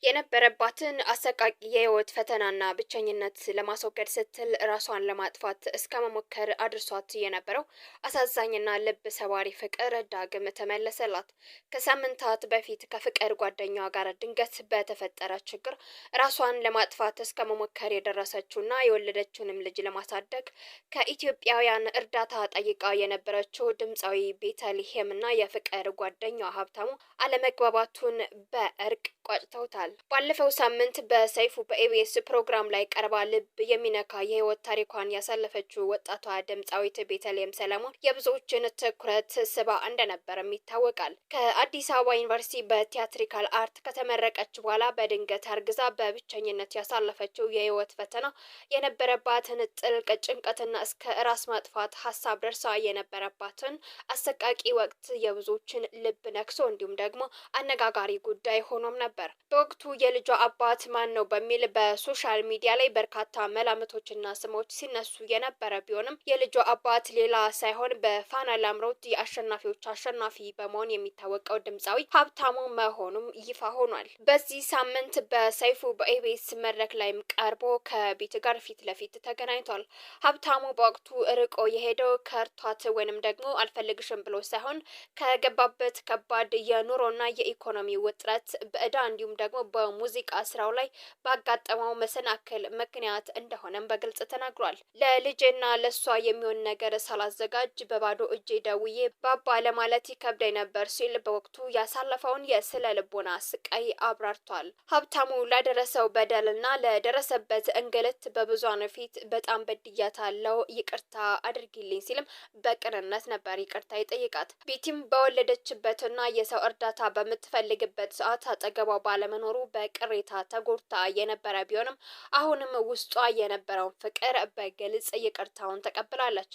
የነበረባትን አሰቃቂ የህይወት ፈተናና ብቸኝነት ለማስወገድ ስትል ራሷን ለማጥፋት እስከ መሞከር አድርሷት የነበረው አሳዛኝና ልብ ሰባሪ ፍቅር ዳግም ተመለሰላት። ከሳምንታት በፊት ከፍቅር ጓደኛዋ ጋር ድንገት በተፈጠረ ችግር ራሷን ለማጥፋት እስከ መሞከር የደረሰችውና የወለደችውንም ልጅ ለማሳደግ ከኢትዮጵያውያን እርዳታ ጠይቃ የነበረችው ድምፃዊ ቤተልሔምና የፍቅር ጓደኛዋ ሀብታሙ አለመግባባቱን በእርቅ ቋጭተውታል። ባለፈው ሳምንት በሰይፉ በኢቢኤስ ፕሮግራም ላይ ቀርባ ልብ የሚነካ የህይወት ታሪኳን ያሳለፈችው ወጣቷ ድምፃዊት ቤተልሔም ሰለሞን የብዙዎችን ትኩረት ስባ እንደነበርም ይታወቃል። ከአዲስ አበባ ዩኒቨርሲቲ በቲያትሪካል አርት ከተመረቀች በኋላ በድንገት አርግዛ በብቸኝነት ያሳለፈችው የህይወት ፈተና የነበረባትን ጥልቅ ጭንቀትና እስከ ራስ ማጥፋት ሀሳብ ደርሳ የነበረባትን አሰቃቂ ወቅት የብዙዎችን ልብ ነክሶ እንዲሁም ደግሞ አነጋጋሪ ጉዳይ ሆኖም ነበር። በወቅቱ የልጇ አባት ማን ነው በሚል በሶሻል ሚዲያ ላይ በርካታ መላምቶችና ስሞች ሲነሱ የነበረ ቢሆንም የልጇ አባት ሌላ ሳይሆን በፋና ላምሮት የአሸናፊዎች አሸናፊ በመሆን የሚታወቀው ድምፃዊ ሀብታሙ መሆኑም ይፋ ሆኗል። በዚህ ሳምንት በሰይፉ በኢቢኤስ መድረክ ላይም ቀርቦ ከቤት ጋር ፊት ለፊት ተገናኝቷል። ሀብታሙ በወቅቱ ርቆ የሄደው ከርቷት ወይንም ደግሞ አልፈልግሽም ብሎ ሳይሆን ከገባበት ከባድ የኑሮና የኢኮኖሚ ውጥረት በእዳ እንዲሁም ደግሞ በሙዚቃ ስራው ላይ ባጋጠመው መሰናክል ምክንያት እንደሆነም በግልጽ ተናግሯል። ለልጄና ለሷ የሚሆን ነገር ሳላዘጋጅ በባዶ እጄ ደውዬ ባባ ለማለት ይከብደኝ ነበር ሲል በወቅቱ ያሳለፈውን የስነ ልቦና ስቃይ አብራርቷል። ሀብታሙ ላደረሰው በደልና ለደረሰበት እንግልት በብዙሃን ፊት በጣም በድያታለሁ፣ ይቅርታ አድርጊልኝ ሲልም በቅንነት ነበር ይቅርታ ይጠይቃት። ቤቲም በወለደችበትና የሰው እርዳታ በምትፈልግበት ሰዓት አጠገቧ ባለመኖሩ በቅሬታ ተጎድታ የነበረ ቢሆንም አሁንም ውስጧ የነበረውን ፍቅር በግልጽ ይቅርታውን ተቀብላለች።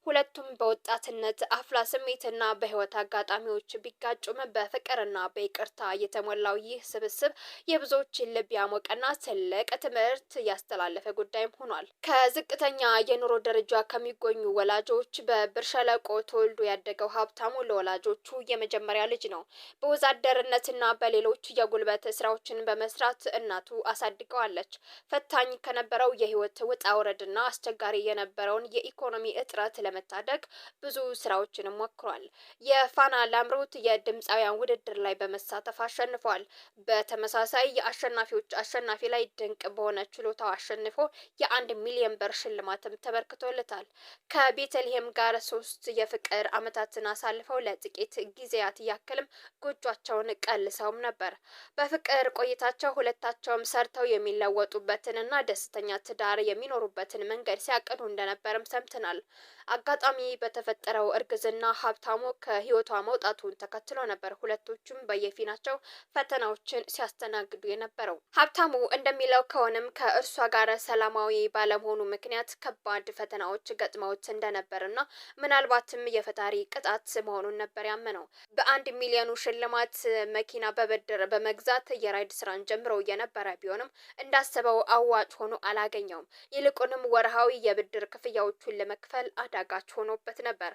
ሁለቱም በወጣትነት አፍላ ስሜትና በህይወት አጋጣሚዎች ቢጋጩም በፍቅርና በይቅርታ የተሞላው ይህ ስብስብ የብዙዎችን ልብ ያሞቀና ትልቅ ትምህርት ያስተላለፈ ጉዳይም ሆኗል። ከዝቅተኛ የኑሮ ደረጃ ከሚገኙ ወላጆች በብር ሸለቆ ተወልዶ ያደገው ሀብታሙ ለወላጆቹ የመጀመሪያ ልጅ ነው። በወዛደርነትና በሌሎች የጉልበት ስራዎችን በመስራት እናቱ አሳድገዋለች። ፈታኝ ከነበረው የህይወት ውጣ ውረድና አስቸጋሪ የነበረውን የኢኮኖሚ እጥረት ለመታደግ ብዙ ስራዎችን ሞክሯል። የፋና ላምሮት የድምፃውያን ውድድር ላይ በመሳተፍ አሸንፏል። በተመሳሳይ የአሸናፊዎች አሸናፊ ላይ ድንቅ በሆነ ችሎታው አሸንፎ የ1 ሚሊዮን ብር ሽልማትም ተበርክቶለታል። ከቤተልሔም ጋር 3 የፍቅር አመታትን አሳልፈው ለጥቂት ጊዜያት ያክልም ጎጇቸውን ቀልሰውም ነበር። በፍቅር ቆይታቸው ሁለታቸውም ሰርተው የሚለወጡበትንና ደስተኛ ትዳር የሚኖሩበትን መንገድ ሲያቅዱ እንደነበርም ሰምተናል። አጋጣሚ በተፈጠረው እርግዝና ሀብታሙ ከህይወቷ መውጣቱን ተከትሎ ነበር ሁለቶቹም በየፊናቸው ፈተናዎችን ሲያስተናግዱ የነበረው። ሀብታሙ እንደሚለው ከሆነም ከእርሷ ጋር ሰላማዊ ባለመሆኑ ምክንያት ከባድ ፈተናዎች ገጥመውት እንደነበርና ምናልባትም የፈጣሪ ቅጣት መሆኑን ነበር ያመነው። በ1 ሚሊዮኑ ሽልማት መኪና በብድር በመግዛት የራይድ ስራን ጀምሮ የነበረ ቢሆንም እንዳሰበው አዋጭ ሆኖ አላገኘውም። ይልቁንም ወርሃዊ የብድር ክፍያዎቹን ለመክፈል አዳጋች ሆኖበት ነበር።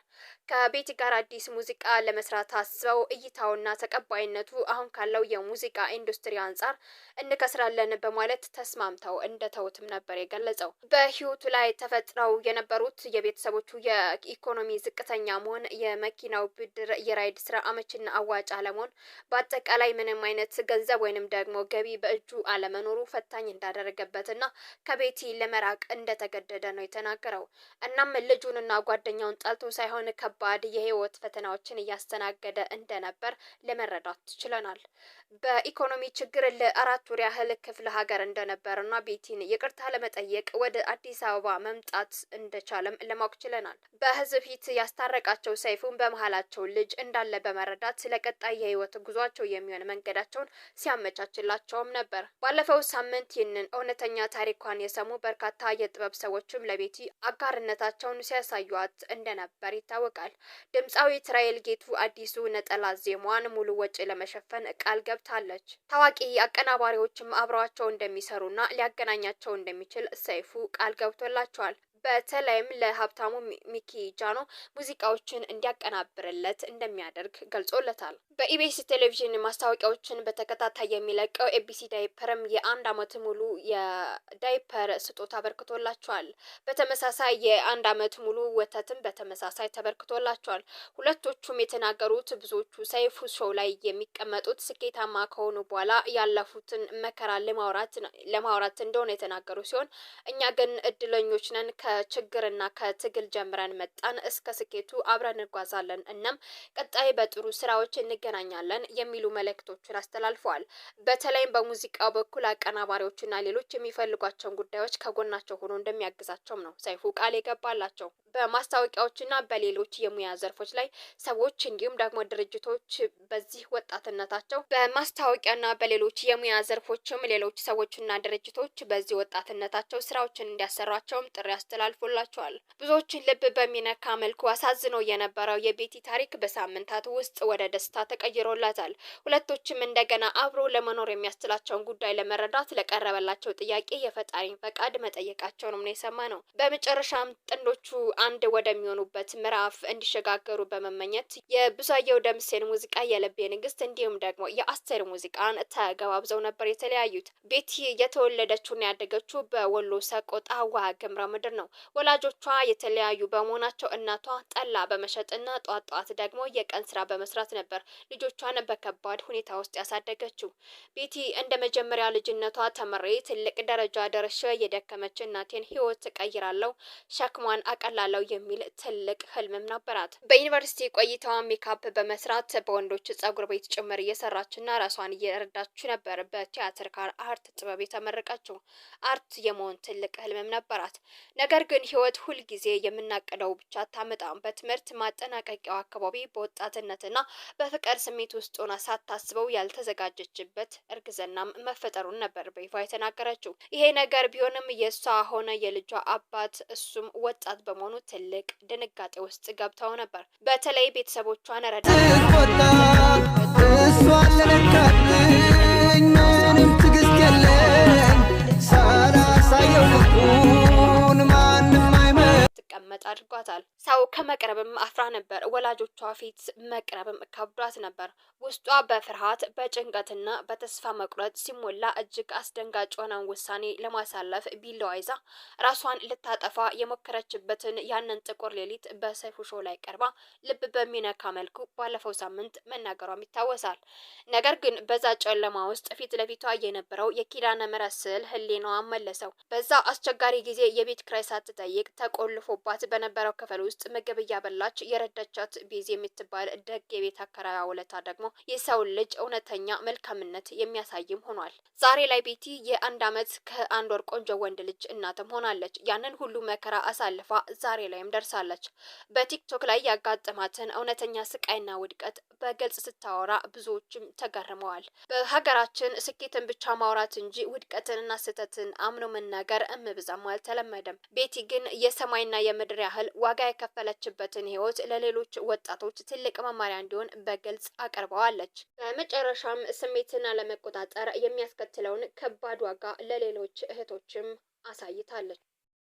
ከቤቲ ጋር አዲስ ሙዚቃ ለመስራት አስበው እይታውና ተቀባይነቱ አሁን ካለው የሙዚቃ ኢንዱስትሪ አንጻር እንከስራለን በማለት ተስማምተው እንደተውትም ነበር የገለጸው። በህይወቱ ላይ ተፈጥረው የነበሩት የቤተሰቦቹ የኢኮኖሚ ዝቅተኛ መሆን፣ የመኪናው ብድር፣ የራይድ ስራ አመችና አዋጭ አለመሆን፣ በአጠቃላይ ምንም አይነት ገንዘብ ወይንም ደግሞ ገቢ በእጁ አለመኖሩ ፈታኝ እንዳደረገበትና ከቤቲ ለመራቅ እንደተገደደ ነው የተናገረው። እናም ልጁንና ጓደኛውን ጠልቶ ሳይሆን ከባድ የህይወት ፈተናዎችን እያስተናገደ እንደነበር ለመረዳት ችለናል። በኢኮኖሚ ችግር ለ4 ወር ያህል ክፍለ ሀገር እንደነበርና ቤቲን ይቅርታ ለመጠየቅ ወደ አዲስ አበባ መምጣት እንደቻለም ለማወቅ ችለናል። በህዝብ ፊት ያስታረቃቸው ሰይፉን በመሃላቸው ልጅ እንዳለ በመረዳት ስለቀጣይ የህይወት ጉዟቸው የሚሆን መንገዳቸውን ሲያመቻችላቸውም ነበር። ባለፈው ሳምንት ይህንን እውነተኛ ታሪኳን የሰሙ በርካታ የጥበብ ሰዎችም ለቤቲ አጋርነታቸውን ሲያሳዩት እንደነበር ይታወቃል። ድምፃዊት ራሔል ጌቱ አዲሱ ነጠላ ዜማዋን ሙሉ ወጪ ለመሸፈን ቃል ገብታለች። ታዋቂ አቀናባሪዎችም አብረዋቸው እንደሚሰሩና ሊያገናኛቸው እንደሚችል ሰይፉ ቃል ገብቶላቸዋል። በተለይም ለሀብታሙ ሚኪ ጃኖ ሙዚቃዎችን እንዲያቀናብርለት እንደሚያደርግ ገልጾለታል። በኢቢኤስ ቴሌቪዥን ማስታወቂያዎችን በተከታታይ የሚለቀው ኤቢሲ ዳይፐርም የአንድ አመት ሙሉ የዳይፐር ስጦታ አበርክቶላቸዋል። በተመሳሳይ የአንድ አመት ሙሉ ወተትም በተመሳሳይ ተበርክቶላቸዋል። ሁለቶቹም የተናገሩት ብዙዎቹ ሰይፉ ሾው ላይ የሚቀመጡት ስኬታማ ከሆኑ በኋላ ያለፉትን መከራ ለማውራት እንደሆነ የተናገሩ ሲሆን እኛ ግን እድለኞች ነን፣ ከችግርና ከትግል ጀምረን መጣን፣ እስከ ስኬቱ አብረን እንጓዛለን፣ እናም ቀጣይ በጥሩ ስራዎች እንገናኛለን የሚሉ መልእክቶችን አስተላልፈዋል። በተለይም በሙዚቃው በኩል አቀናባሪዎችና ሌሎች የሚፈልጓቸውን ጉዳዮች ከጎናቸው ሆኖ እንደሚያግዛቸውም ነው ሰይፉ ቃል የገባላቸው። በማስታወቂያዎችና በሌሎች የሙያ ዘርፎች ላይ ሰዎች እንዲሁም ደግሞ ድርጅቶች በዚህ ወጣትነታቸው በማስታወቂያና በሌሎች የሙያ ዘርፎችም ሌሎች ሰዎችና ድርጅቶች በዚህ ወጣትነታቸው ስራዎችን እንዲያሰሯቸውም ጥሪ አስተላልፎላቸዋል። ብዙዎችን ልብ በሚነካ መልኩ አሳዝኖ የነበረው የቤቲ ታሪክ በሳምንታት ውስጥ ወደ ደስታ ተቀይሮላታል። ሁለቶችም እንደገና አብሮ ለመኖር የሚያስችላቸውን ጉዳይ ለመረዳት ለቀረበላቸው ጥያቄ የፈጣሪን ፈቃድ መጠየቃቸውንም ነው የሰማነው። በመጨረሻም ጥንዶቹ አንድ ወደሚሆኑበት ምዕራፍ እንዲሸጋገሩ በመመኘት የብዛየው ደምሴን ሙዚቃ የልቤ ንግስት እንዲሁም ደግሞ የአስቴር ሙዚቃን ተገባብዘው ነበር የተለያዩት። ቤቲ የተወለደችውና ያደገችው በወሎ ሰቆጣ ዋግምራ ምድር ነው። ወላጆቿ የተለያዩ በመሆናቸው እናቷ ጠላ በመሸጥና ጧት ጧት ደግሞ የቀን ስራ በመስራት ነበር ልጆቿን በከባድ ሁኔታ ውስጥ ያሳደገችው። ቤቲ እንደ መጀመሪያ ልጅነቷ ተምሬ ትልቅ ደረጃ ደርሼ የደከመች እናቴን ህይወት ቀይራለሁ፣ ሸክሟን አቀላለሁ የሚል ትልቅ ህልምም ነበራት። በዩኒቨርሲቲ ቆይታዋ ሜካፕ በመስራት በወንዶች ጸጉር ቤት ጭምር እየሰራችና ራሷን እየረዳች ነበር በቲያትር አርት ጥበብ የተመረቀችው። አርት የመሆን ትልቅ ህልምም ነበራት። ነገር ግን ህይወት ሁልጊዜ የምናቅደው ብቻ አታመጣም። በትምህርት ማጠናቀቂያው አካባቢ በወጣትነትና በፍቅር ስሜት ውስጥ ሆና ሳታስበው ያልተዘጋጀችበት እርግዝናም መፈጠሩን ነበር በይፋ የተናገረችው። ይሄ ነገር ቢሆንም የእሷ ሆነ የልጇ አባት እሱም ወጣት በመሆኑ ትልቅ ድንጋጤ ውስጥ ገብተው ነበር። በተለይ ቤተሰቦቿን ረዳ ምንም ትግስት የለም ሳላሳየው ልኩን ማንም ትቀመጥ አድርጓታል። ሰው ከመቅረብም አፍራ ነበር። ወላጆቿ ፊት መቅረብም ከብዷት ነበር። ውስጧ በፍርሃት በጭንቀትና በተስፋ መቁረጥ ሲሞላ እጅግ አስደንጋጭ የሆነን ውሳኔ ለማሳለፍ ቢላዋ ይዛ ራሷን ልታጠፋ የሞከረችበትን ያንን ጥቁር ሌሊት በሰይፉ ሾው ላይ ቀርባ ልብ በሚነካ መልኩ ባለፈው ሳምንት መናገሯም ይታወሳል። ነገር ግን በዛ ጨለማ ውስጥ ፊት ለፊቷ የነበረው የኪዳነ ምህረት ስዕል ህሊናዋን መለሰው። በዛ አስቸጋሪ ጊዜ የቤት ኪራይ ሳትጠይቅ ተቆልፎባት በነበረው ክፍል ውስጥ ምግብ እያበላች የረዳቻት ቤዚ የምትባል ደግ የቤት አከራዋ ውለታ ደግሞ የሰው ልጅ እውነተኛ መልካምነት የሚያሳይም ሆኗል። ዛሬ ላይ ቤቲ የአንድ አመት ከአንድ ወር ቆንጆ ወንድ ልጅ እናትም ሆናለች። ያንን ሁሉ መከራ አሳልፋ ዛሬ ላይም ደርሳለች። በቲክቶክ ላይ ያጋጠማትን እውነተኛ ስቃይና ውድቀት በግልጽ ስታወራ ብዙዎችም ተገርመዋል። በሀገራችን ስኬትን ብቻ ማውራት እንጂ ውድቀትንና ስህተትን አምኖ መናገር እምብዛም አልተለመደም። ቤቲ ግን የሰማይና የምድር ያህል ዋጋ የከፈለችበትን ህይወት ለሌሎች ወጣቶች ትልቅ መማሪያ እንዲሆን በግልጽ አቀርበዋለች። በመጨረሻም ስሜትን አለመቆጣጠር የሚያስከትለውን ከባድ ዋጋ ለሌሎች እህቶችም አሳይታለች።